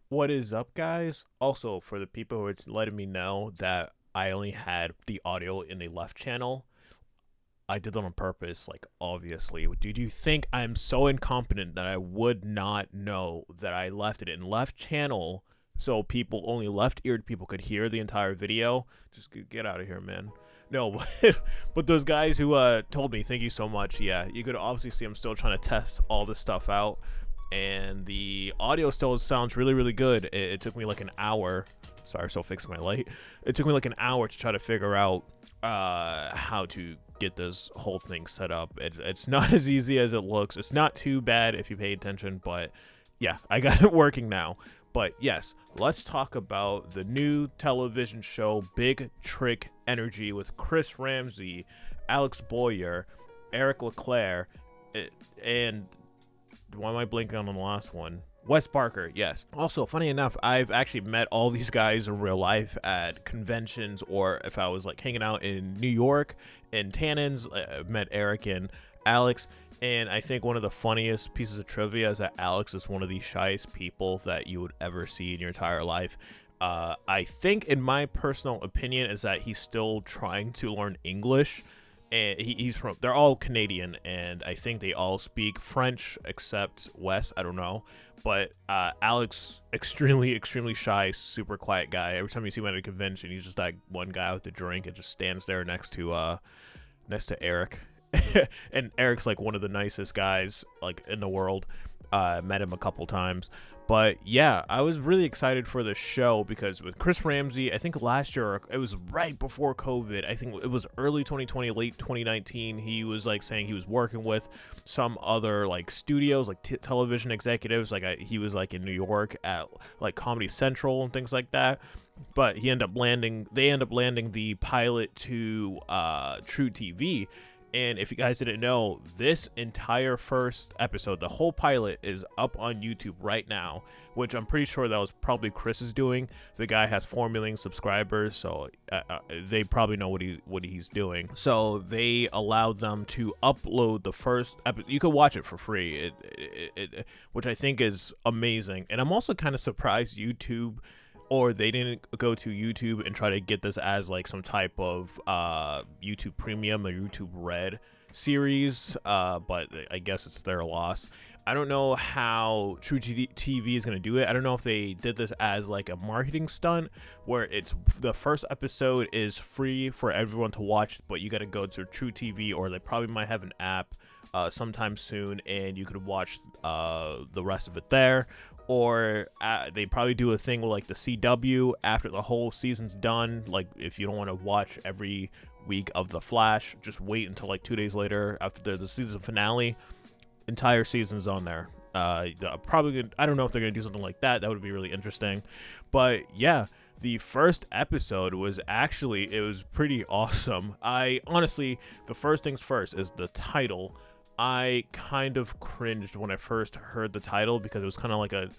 What is up, guys? Also, for the people who are letting me know that I only had the audio in the left channel, I did that on purpose, like, obviously. Did you think I'm so incompetent that I would not know that I left it in left channel so people, only left-eared people could hear the entire video? Just get out of here, man. No, but those guys who told me, thank you so much. Yeah, you could obviously see I'm still trying to test all this stuff out, and the audio still sounds really, really good. It took me like an hour. Sorry, I'm still fixing my light. It took me like an hour to try to figure out how to get this whole thing set up. It's not as easy as it looks. It's not too bad if you pay attention, but yeah, I got it working now. But yes, let's talk about the new television show Big Trick Energy with Chris Ramsey, Alex Boyer, Eric LeClaire, and why am I blinking on the last one? Wes Barker, yes. Also, funny enough, I've actually met all these guys in real life at conventions, or if I was like hanging out in New York in Tannins, I've met Eric and Alex. And I think one of the funniest pieces of trivia is that Alex is one of the shyest people that you would ever see in your entire life. I think, in my personal opinion, is that he's still trying to learn English. And they're all Canadian, and I think they all speak French except Wes. I don't know. But Alex, extremely shy, super quiet guy. Every time you see him at a convention, he's just like one guy with a drink and just stands there next to Eric. And Eric's like one of the nicest guys like in the world. Met him a couple times. But yeah, I was really excited for the show because with Chris Ramsey, I think last year, it was right before COVID. I think it was early 2020, late 2019. He was like saying he was working with some other like studios, like television executives. Like he was like in New York at like Comedy Central and things like that. But they end up landing the pilot to True TV. And if you guys didn't know, this entire first episode, the whole pilot, is up on YouTube right now, which I'm pretty sure that was probably Chris's doing. The guy has 4 million subscribers, so they probably know what he's doing. So they allowed them to upload the first episode. You could watch it for free, which I think is amazing. And I'm also kind of surprised YouTube, or they didn't go to YouTube and try to get this as like some type of YouTube Premium or YouTube Red series, but I guess it's their loss. I don't know how True TV is going to do it. I don't know if they did this as like a marketing stunt where it's the first episode is free for everyone to watch, but you got to go to True TV, or they probably might have an app sometime soon, and you could watch the rest of it there. Or they probably do a thing with like the CW after the whole season's done. Like if you don't want to watch every week of The Flash, just wait until like 2 days later after the season finale. Entire season's on there. Probably I don't know if they're gonna do something like that. That would be really interesting. But yeah, the first episode was it was pretty awesome. I honestly, the first things first is the title. I kind of cringed when I first heard the title because it was kind of like a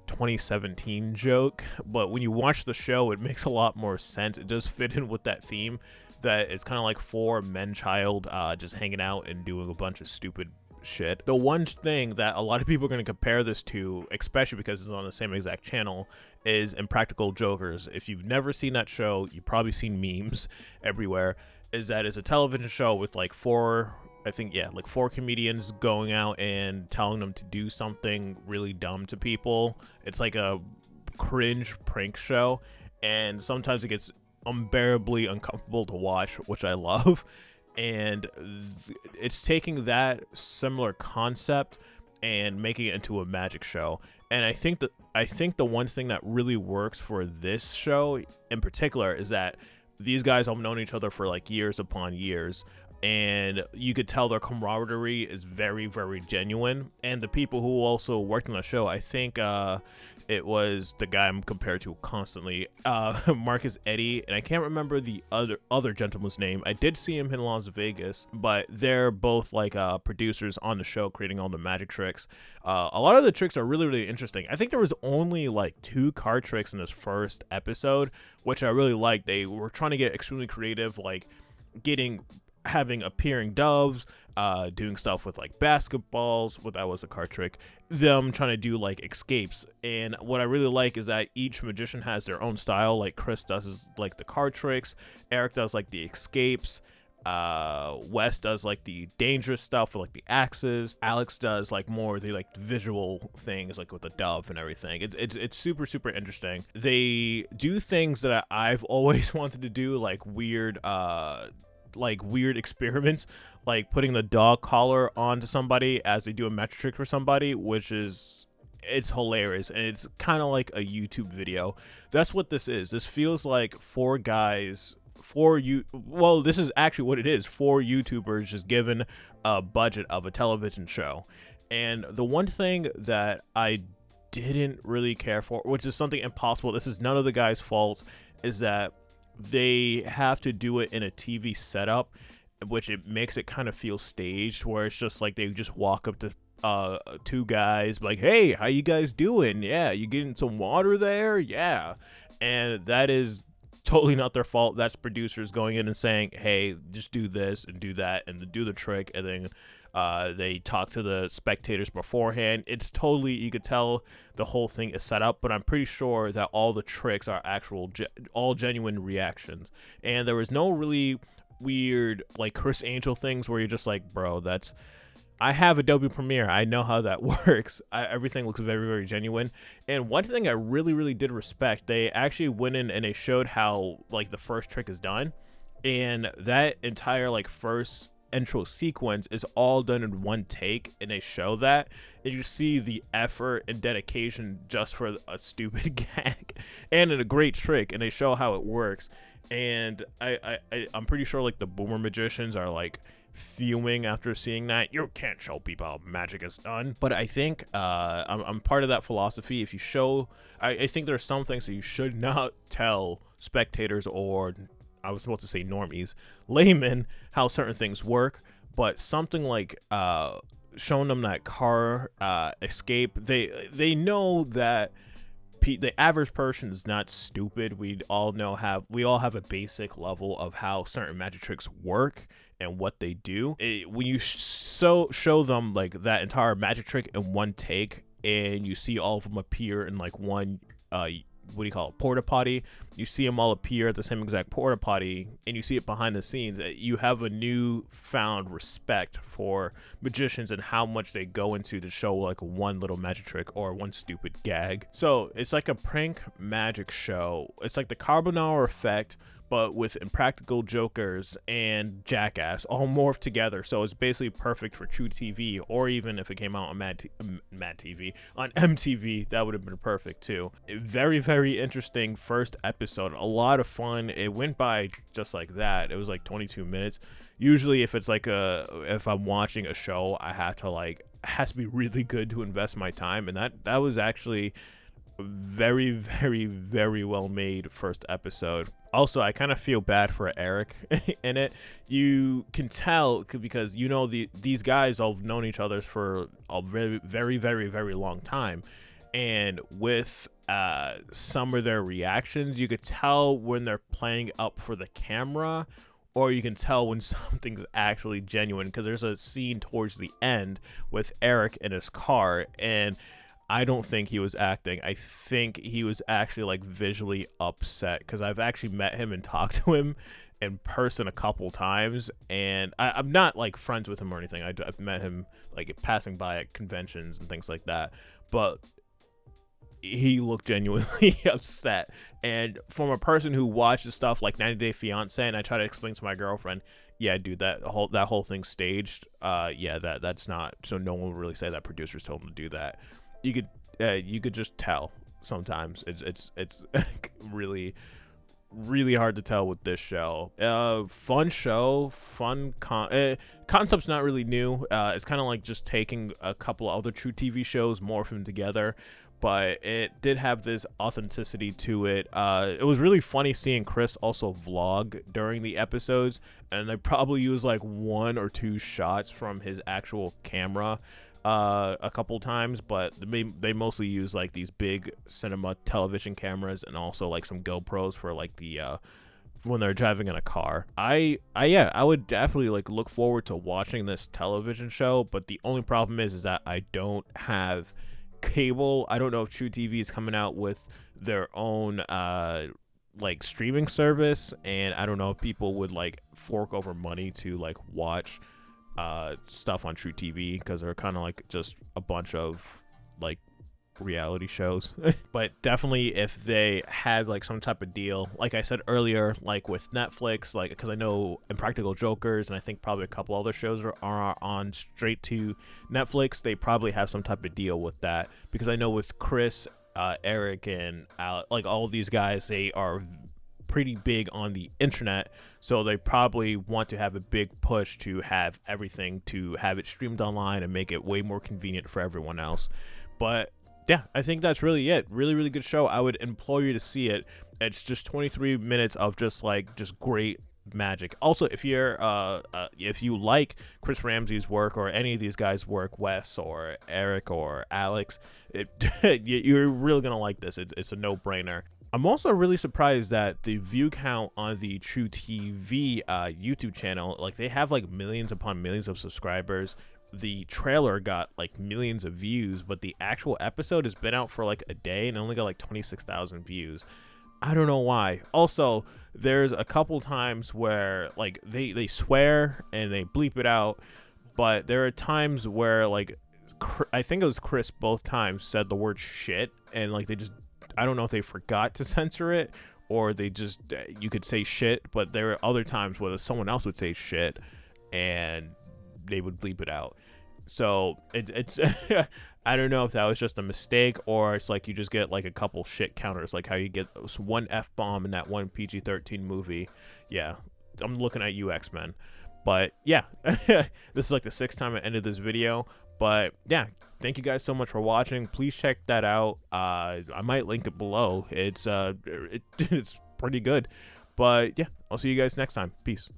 2017 joke, but when you watch the show, it makes a lot more sense. It does fit in with that theme that it's kind of like 4 men-child just hanging out and doing a bunch of stupid shit. The one thing that a lot of people are going to compare this to, especially because it's on the same exact channel, is Impractical Jokers. If you've never seen that show, you've probably seen memes everywhere. Is that it's a television show with like 4 comedians going out and telling them to do something really dumb to people. It's like a cringe prank show, and sometimes it gets unbearably uncomfortable to watch, which I love. And it's taking that similar concept and making it into a magic show. And I think the one thing that really works for this show in particular is that these guys have known each other for like years upon years, and you could tell their camaraderie is very, very genuine. And the people who also worked on the show, I think it was the guy I'm compared to constantly, Marcus Eddy, and I can't remember the other gentleman's name. I did see him in Las Vegas, but they're both like producers on the show, creating all the magic tricks. A lot of the tricks are really, really interesting. I think there was only like 2 card tricks in this first episode, which I really liked. They were trying to get extremely creative, like having appearing doves, doing stuff with like basketballs. What that was a card trick. Them trying to do like escapes. And what I really like is that each magician has their own style. Like Chris does like the card tricks. Eric does like the escapes. Wes does like the dangerous stuff with like the axes. Alex does like more the like visual things like with the dove and everything. It's super interesting. They do things that I've always wanted to do, like weird experiments, like putting the dog collar onto somebody as they do a magic trick for somebody, which is, it's hilarious, and it's kind of like a YouTube video. That's what this is. This feels like four guys, well, this is actually what it is, four YouTubers just given a budget of a television show. And the one thing that I didn't really care for, which is something impossible, this is none of the guys' fault, is that they have to do it in a TV setup, which it makes it kind of feel staged, where it's just like they just walk up to two guys like, hey, how you guys doing? Yeah, you getting some water there? Yeah. And that is totally not their fault. That's producers going in and saying, hey, just do this and do that and do the trick, and then they talk to the spectators beforehand. It's totally, you could tell the whole thing is set up, but I'm pretty sure that all the tricks are actual all genuine reactions, and there was no really weird like Chris Angel things where you're just like, bro, that's, I have Adobe Premiere, I know how that works. Everything looks very genuine. And one thing I really did respect, they actually went in and they showed how like the first trick is done, and that entire like first intro sequence is all done in one take, and they show that, and you see the effort and dedication just for a stupid gag and a great trick, and they show how it works. And I'm pretty sure like the boomer magicians are like fuming after seeing that. You can't show people how magic is done. But I think I'm part of that philosophy. If you show, I think there's some things that you should not tell spectators, or I was supposed to say normies, laymen, how certain things work. But something like showing them that car escape, they know that the average person is not stupid. We all have a basic level of how certain magic tricks work and what they do. When you show them like that entire magic trick in one take, and you see all of them appear in like one what do you call it, porta potty, you see them all appear at the same exact porta potty, and you see it behind the scenes, you have a newfound respect for magicians and how much they go into to show like one little magic trick or one stupid gag. So it's like a prank magic show. It's like the Carbonara Effect, but with Impractical Jokers and Jackass all morphed together. So it's basically perfect for True TV, or even if it came out on Mad TV, on MTV, that would have been perfect too. Very interesting first episode. A lot of fun. It went by just like that. It was like 22 minutes. Usually if it's like if I'm watching a show, I have to like, it has to be really good to invest my time. And that was actually very well made first episode. Also, I kind of feel bad for Eric in it. You can tell because you know these guys all have known each other for a very long time, and with some of their reactions, you could tell when they're playing up for the camera, or you can tell when something's actually genuine, because there's a scene towards the end with Eric in his car, and I don't think he was acting. I think he was actually like visually upset, because I've actually met him and talked to him in person a couple times, and I'm not like friends with him or anything. I've met him like passing by at conventions and things like that, but he looked genuinely upset. And from a person who watches stuff like 90 Day Fiance, and I try to explain to my girlfriend, yeah, dude, that whole thing's staged. Yeah, that's not, so no one will really say that producers told him to do that. You could just tell sometimes. It's really hard to tell with this show. Fun show, concept's not really new. It's kind of like just taking a couple of other True TV shows, morph them together, but it did have this authenticity to it. It was really funny seeing Chris also vlog during the episodes, and they probably used like 1 or 2 shots from his actual camera a couple times, but they mostly use like these big cinema television cameras, and also like some GoPros for like the when they're driving in a car. I would definitely like look forward to watching this television show, but the only problem is that I don't have cable. I don't know if True TV is coming out with their own like streaming service, and I don't know if people would like fork over money to like watch stuff on True TV, because they're kind of like just a bunch of like reality shows. But definitely if they had like some type of deal, like I said earlier, like with Netflix, like because I know Impractical Jokers and I think probably a couple other shows are on straight to Netflix, they probably have some type of deal with that, because I know with Chris, Eric, and like all of these guys, they are pretty big on the internet, so they probably want to have a big push to have everything, to have it streamed online and make it way more convenient for everyone else. But yeah, I think that's really it. Really good show. I would implore you to see it. It's just 23 minutes of just great magic. Also, if you like Chris Ramsey's work or any of these guys' work, Wes or Eric or Alex, you're really gonna like this. It's a no-brainer. I'm also really surprised that the view count on the True TV YouTube channel, like they have like millions upon millions of subscribers. The trailer got like millions of views, but the actual episode has been out for like a day and only got like 26,000 views. I don't know why. Also, there's a couple times where like they swear and they bleep it out, but there are times where like I think it was Chris both times said the word shit, and like they just, I don't know if they forgot to censor it or they just, you could say shit, but there are other times where someone else would say shit and they would bleep it out. So it's I don't know if that was just a mistake, or it's like you just get like a couple shit counters, like how you get one F-bomb in that one PG-13 movie. Yeah, I'm looking at you, X-Men. But yeah, this is like the 6th time I ended this video. But yeah, thank you guys so much for watching. Please check that out. I might link it below. It's pretty good. But yeah, I'll see you guys next time. Peace.